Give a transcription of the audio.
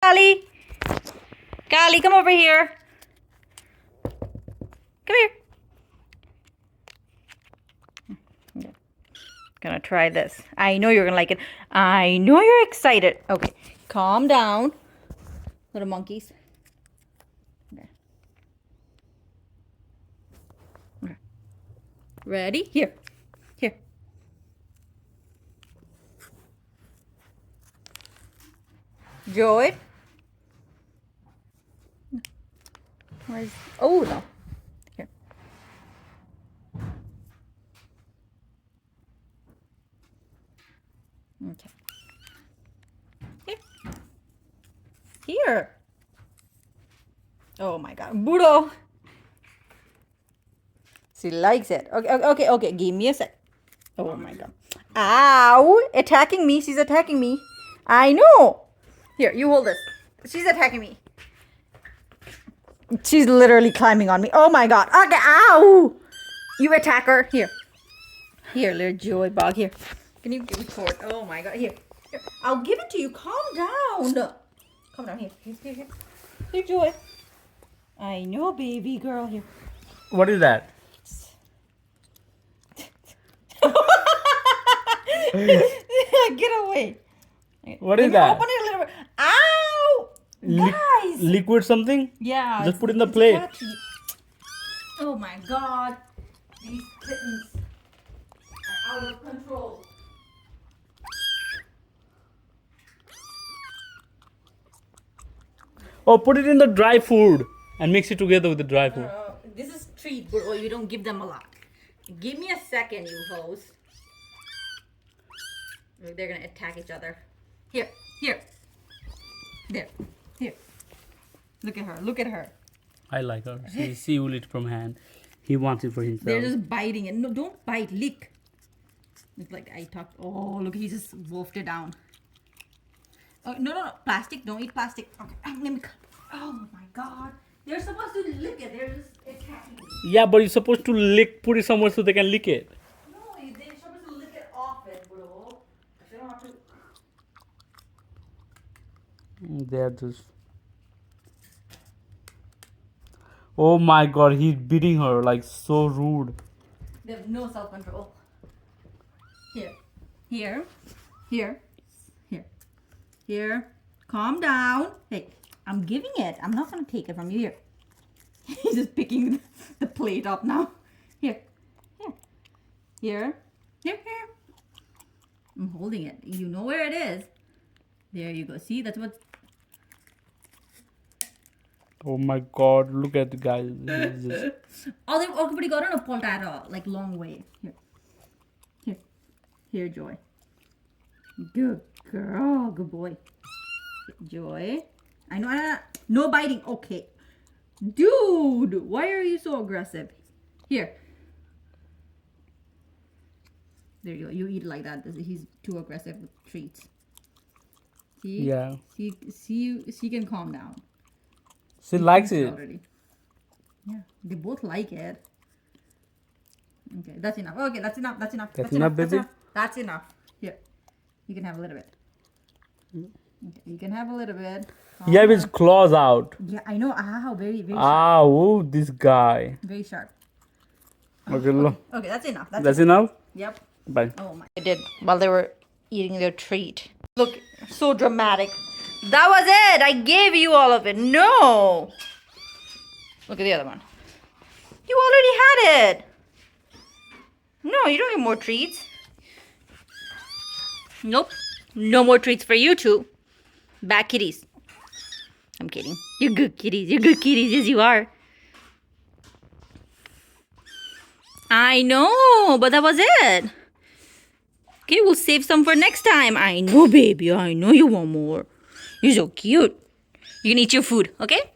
Callie. Callie, come over here. Come here. Okay. Gonna try this. I know you're gonna like it. I know you're excited. Okay, calm down, little monkeys. Okay. Okay. Ready? Here. Here. Joy. Where's... Oh, no. Here. Okay. Here. Here. Oh, my God. Budo. She likes it. Okay. Give me a sec. Oh, my God. Ow. Attacking me. She's attacking me. I know. Here, you hold this. She's attacking me. She's literally climbing on me. Oh my God. Okay, ow. You attack her. Here. Here, little Joy bug. Here. Can you give me cord? Oh my God. Here. Here. I'll give it to you. Calm down. Calm down. Here. Here. Here, Joy. I know, baby girl. Here. What is that? Get away. What is that? Open it a little bit. Ow! Guys! Liquid something? Yeah. Just put it in the plate. Catchy. Oh my God. These kittens are out of control. Oh, put it in the dry food and mix it together with the dry food. This is treat, but you don't give them a lot. Give me a second, you host. They're gonna attack each other. Here. There. Here. Look at her. Look at her. I like her. She will eat from hand. He wants it for himself. They're just biting it. No, don't bite. Lick. Look like I talked. Oh, look, he just wolfed it down. Oh, no. Plastic. Don't eat plastic. Okay. Let me. Oh my God. They're supposed to lick it. They're just attacking me. Yeah, but you're supposed to put it somewhere so they can lick it. No, they're supposed to lick it off it, bro. They don't have to. They're just... Oh my God, he's beating her like so rude. They have no self-control. Here. Calm down. Hey, I'm giving it. I'm not gonna take it from you. Here. He's just picking the plate up now. Here. I'm holding it. You know where it is. There you go. See, that's what. Oh my God, look at the guy. Everybody got on a potato, like long way. Here, Joy. Good girl, good boy. Joy. I know. No biting. Okay. Dude, why are you so aggressive? Here. There you go. You eat like that. He's too aggressive with treats. See? Yeah. She can calm down. She likes it. Already. Yeah, they both like it. Okay, that's enough. Okay, that's enough. That's enough, baby? That's enough. Here, you can have a little bit. Okay, you can have a little bit. He have his claws out. Yeah, I know. Ow, very sharp. Oh, this guy. Very sharp. Okay, look. Okay, that's enough. That's enough? Yep. Bye. Oh my. They did while they were eating their treat. Look, so dramatic. That was it. I gave you all of it. No. Look at the other one. You already had it. No, you don't get more treats. Nope. No more treats for you two. Bad kitties. I'm kidding. You're good kitties. You're good kitties. Yes, you are. I know, but that was it. Okay, we'll save some for next time. I know, baby. I know you want more. You're so cute. You can eat your food, okay?